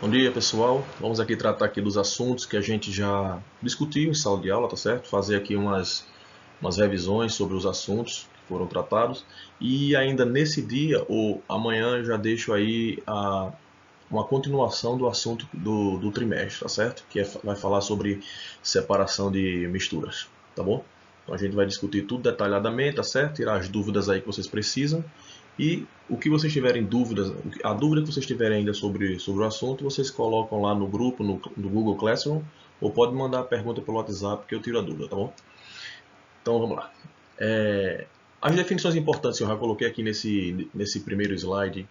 Bom dia, pessoal. Vamos aqui tratar aqui dos assuntos que a gente já discutiu em sala de aula, tá certo? Fazer aqui umas revisões sobre os assuntos que foram tratados. E ainda nesse dia ou amanhã eu já deixo aí uma continuação do assunto do trimestre, tá certo? Vai falar sobre separação de misturas, tá bom? Então a gente vai discutir tudo detalhadamente, tá certo? Tirar as dúvidas aí que vocês precisam. E o que vocês tiverem dúvidas, a dúvida que vocês tiverem ainda sobre o assunto, vocês colocam lá no grupo, no Google Classroom, ou pode mandar a pergunta pelo WhatsApp que eu tiro a dúvida, tá bom? Então vamos lá. As definições importantes que eu já coloquei aqui nesse primeiro slide,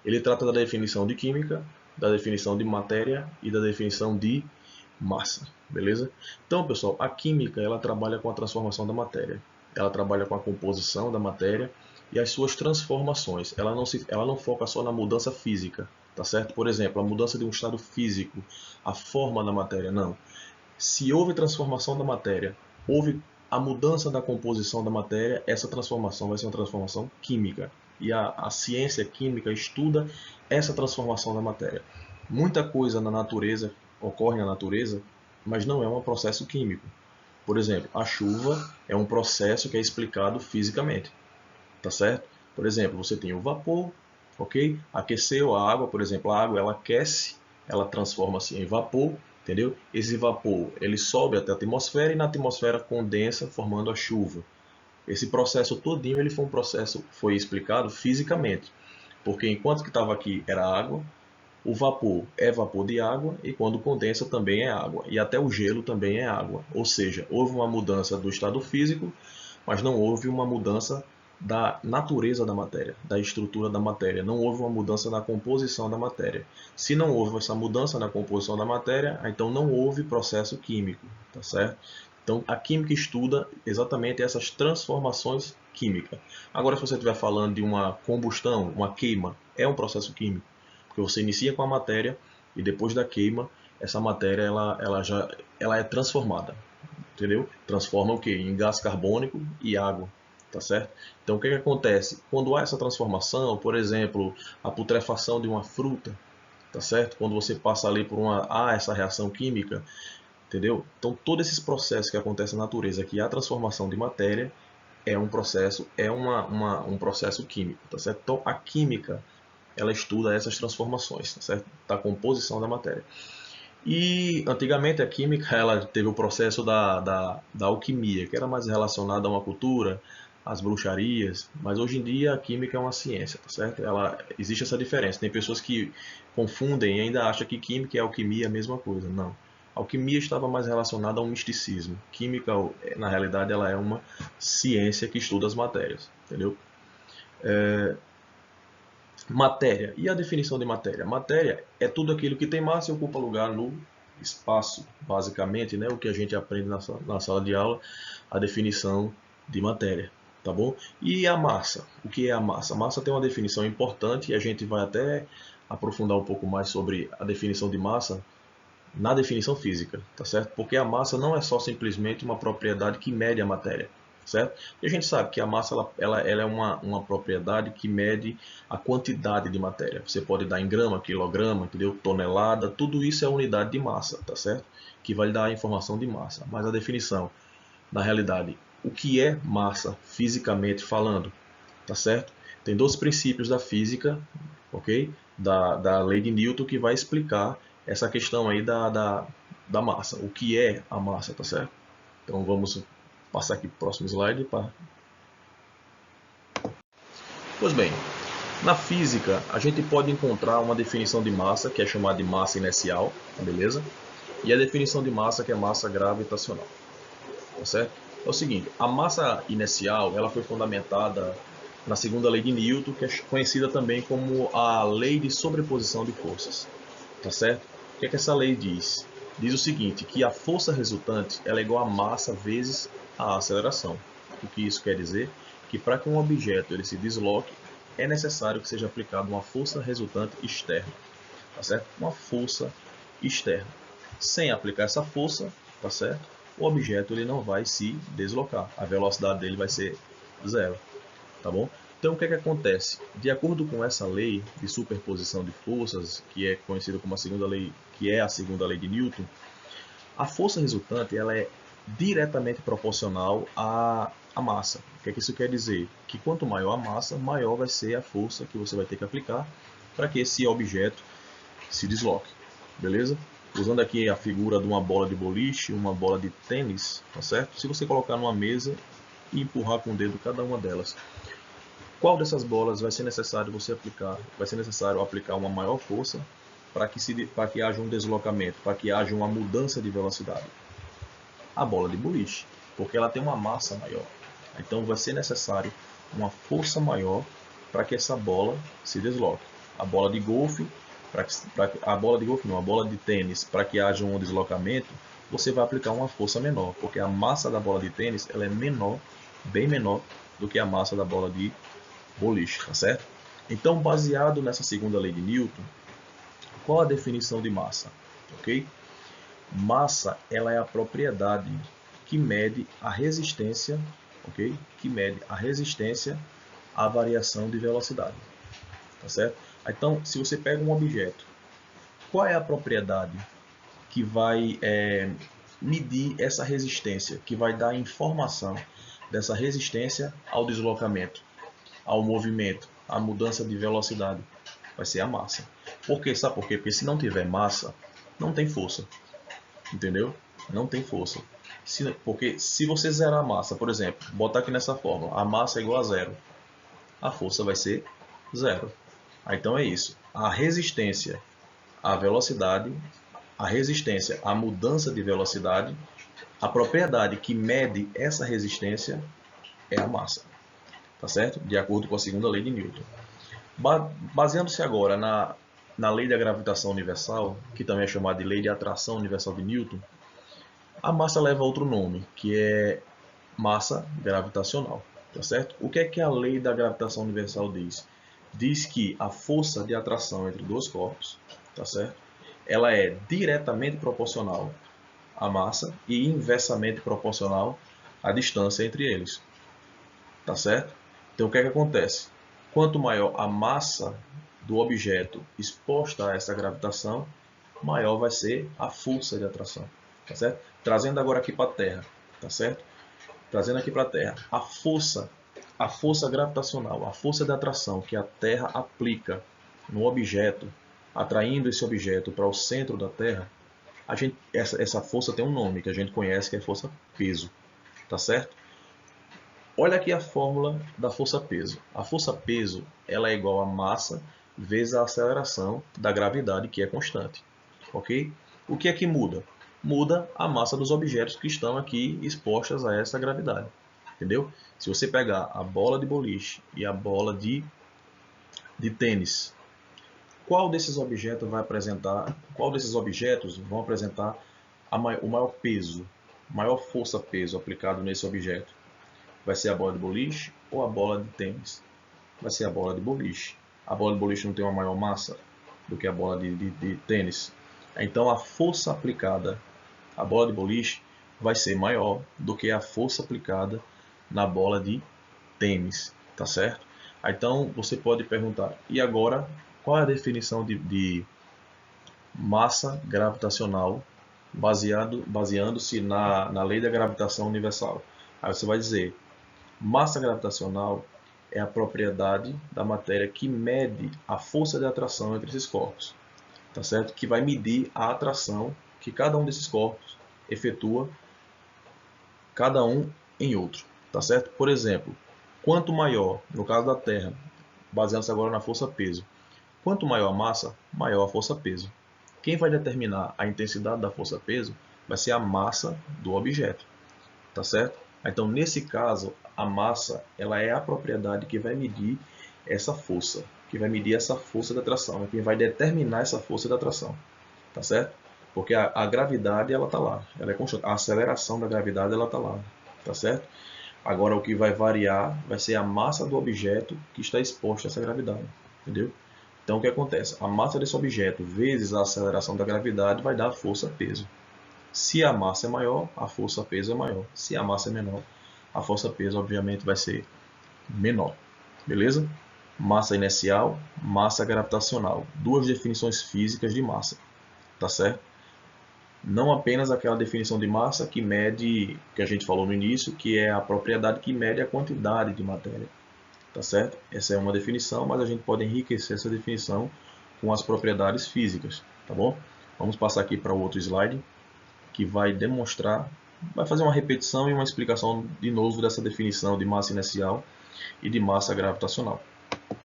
ele trata da definição de química, da definição de matéria e da definição de massa, beleza? Então, pessoal, a química ela trabalha com a transformação da matéria, ela trabalha com a composição da matéria e as suas transformações. Ela não foca só na mudança física, tá certo? Por exemplo, a mudança de um estado físico, a forma da matéria, não. Se houve transformação da matéria, houve a mudança da composição da matéria, essa transformação vai ser uma transformação química. E a ciência química estuda essa transformação da matéria. Muita coisa na natureza ocorre na natureza, mas não é um processo químico. Por exemplo, a chuva é um processo que é explicado fisicamente, tá certo? Por exemplo, você tem o vapor, ok? Aqueceu a água, por exemplo, a água ela aquece, ela transforma-se em vapor, entendeu? Esse vapor ele sobe até a atmosfera e na atmosfera condensa, formando a chuva. Esse processo todinho ele foi explicado fisicamente, porque enquanto que estava aqui era água, o vapor é vapor de água e quando condensa também é água. E até o gelo também é água. Ou seja, houve uma mudança do estado físico, mas não houve uma mudança da natureza da matéria, da estrutura da matéria. Não houve uma mudança na composição da matéria. Se não houve essa mudança na composição da matéria, então não houve processo químico, tá certo? Então a química estuda exatamente essas transformações químicas. Agora, se você estiver falando de uma combustão, uma queima, é um processo químico. Porque você inicia com a matéria e depois da queima, essa matéria ela é transformada, entendeu? Transforma o que? Em gás carbônico e água, tá certo? Então o que acontece? Quando há essa transformação, por exemplo, a putrefação de uma fruta, tá certo? Quando você passa ali por essa reação química, entendeu? Então todos esses processos que acontecem na natureza, que há transformação de matéria, é um processo, um processo químico, tá certo? Então a química ela estuda essas transformações, tá certo? Da composição da matéria. E antigamente a química ela teve o processo da alquimia, que era mais relacionada a uma cultura, às bruxarias, mas hoje em dia a química é uma ciência, tá certo? Existe essa diferença. Tem pessoas que confundem e ainda acham que química e alquimia é a mesma coisa. Não. A alquimia estava mais relacionada ao misticismo. Química, na realidade, ela é uma ciência que estuda as matérias, entendeu? Matéria. E a definição de matéria? Matéria é tudo aquilo que tem massa e ocupa lugar no espaço, basicamente, né? O que a gente aprende na sala de aula, a definição de matéria, tá bom? E a massa? O que é a massa? A massa tem uma definição importante e a gente vai até aprofundar um pouco mais sobre a definição de massa na definição física, tá certo? Porque a massa não é só simplesmente uma propriedade que mede a matéria, certo? E a gente sabe que a massa ela é uma propriedade que mede a quantidade de matéria. Você pode dar em grama, quilograma, entendeu? Tonelada, tudo isso é unidade de massa, tá certo? Que vai dar a informação de massa. Mas a definição, na realidade, o que é massa fisicamente falando, tá certo? Tem dois princípios da física, ok? Da lei de Newton que vai explicar essa questão aí da massa. O que é a massa, tá certo? Então vamos passar aqui para o próximo slide. Pois bem, na física a gente pode encontrar uma definição de massa que é chamada de massa inercial, beleza? E a definição de massa que é massa gravitacional, tá certo? É o seguinte, a massa inercial ela foi fundamentada na segunda lei de Newton, que é conhecida também como a lei de sobreposição de forças, tá certo? O que é que essa lei diz? Diz o seguinte, que a força resultante ela é igual a massa vezes a aceleração. O que isso quer dizer? Que para que um objeto ele se desloque, é necessário que seja aplicada uma força resultante externa, tá certo? Uma força externa. Sem aplicar essa força, tá certo? O objeto ele não vai se deslocar. A velocidade dele vai ser zero, tá bom? Então, o que é que acontece? De acordo com essa lei de superposição de forças, que é conhecida como a segunda lei, que é a segunda lei de Newton, a força resultante ela é diretamente proporcional à massa. O que é que isso quer dizer? Que quanto maior a massa, maior vai ser a força que você vai ter que aplicar para que esse objeto se desloque. Beleza? Usando aqui a figura de uma bola de boliche, uma bola de tênis, tá certo? Se você colocar numa mesa e empurrar com o dedo cada uma delas, qual dessas bolas vai ser necessário você aplicar? Vai ser necessário aplicar uma maior força para que haja um deslocamento, para que haja uma mudança de velocidade? A bola de boliche, porque ela tem uma massa maior. Então vai ser necessário uma força maior para que essa bola se desloque. A bola de golfe, a bola de tênis, para que haja um deslocamento, você vai aplicar uma força menor, porque a massa da bola de tênis ela é menor, bem menor do que a massa da bola de boliche, tá certo? Então, baseado nessa segunda lei de Newton, qual a definição de massa? Ok? Massa ela é a propriedade que mede a resistência, ok? Que mede a resistência à variação de velocidade, tá certo? Então, se você pega um objeto, qual é a propriedade que vai medir essa resistência, que vai dar informação dessa resistência ao deslocamento, ao movimento, à mudança de velocidade? Vai ser a massa. Por quê? Sabe por quê? Porque se não tiver massa, não tem força. Entendeu? Não tem força. Porque se você zerar a massa, por exemplo, botar aqui nessa fórmula, a massa é igual a zero, a força vai ser zero. Então é isso. A resistência à velocidade, a resistência à mudança de velocidade, a propriedade que mede essa resistência é a massa. Tá certo? De acordo com a segunda lei de Newton. Baseando-se agora na lei da gravitação universal, que também é chamada de lei de atração universal de Newton, a massa leva outro nome, que é massa gravitacional, tá certo? O que é a lei da gravitação universal diz? Diz que a força de atração entre dois corpos, tá certo? Ela é diretamente proporcional à massa e inversamente proporcional à distância entre eles, tá certo? Então o que acontece? Quanto maior a massa do objeto exposta a essa gravitação, maior vai ser a força de atração, tá certo? Trazendo agora aqui para a Terra, tá certo? Trazendo aqui para a Terra, a força gravitacional, a força de atração que a Terra aplica no objeto, atraindo esse objeto para o centro da Terra, essa força tem um nome que a gente conhece, que é força peso, tá certo? Olha aqui a fórmula da força peso. A força peso ela é igual a massa vezes a aceleração da gravidade, que é constante. Ok? O que é que muda? Muda a massa dos objetos que estão aqui expostas a essa gravidade. Entendeu? Se você pegar a bola de boliche e a bola de tênis, qual desses objetos vão apresentar o maior peso, maior força-peso aplicado nesse objeto? Vai ser a bola de boliche ou a bola de tênis? Vai ser a bola de boliche. A bola de boliche não tem uma maior massa do que a bola de tênis. Então a força aplicada à bola de boliche vai ser maior do que a força aplicada na bola de tênis, tá certo? Então você pode perguntar, e agora qual é a definição de massa gravitacional baseando-se na lei da gravitação universal? Aí você vai dizer, massa gravitacional é a propriedade da matéria que mede a força de atração entre esses corpos, tá certo? Que vai medir a atração que cada um desses corpos efetua, cada um em outro, tá certo? Por exemplo, quanto maior, no caso da Terra, baseando-se agora na força-peso, quanto maior a massa, maior a força-peso. Quem vai determinar a intensidade da força-peso vai ser a massa do objeto, tá certo? Então, nesse caso, a massa ela é a propriedade que vai medir essa força, que vai medir essa força de atração, é quem vai determinar essa força de atração, tá certo? Porque a gravidade ela está lá, ela é constante, a aceleração da gravidade ela está lá, tá certo? Agora o que vai variar vai ser a massa do objeto que está exposto a essa gravidade, entendeu? Então o que acontece? A massa desse objeto vezes a aceleração da gravidade vai dar força-peso. Se a massa é maior, a força-peso é maior. Se a massa é menor, a força-peso obviamente vai ser menor. beleza? Massa inercial, massa gravitacional, duas definições físicas de massa, tá certo? Não apenas aquela definição de massa que mede, que a gente falou no início, que é a propriedade que mede a quantidade de matéria, tá certo? Essa é uma definição, mas a gente pode enriquecer essa definição com as propriedades físicas, tá bom? Vamos passar aqui para o outro slide, que vai demonstrar, vai fazer uma repetição e uma explicação de novo dessa definição de massa inercial e de massa gravitacional.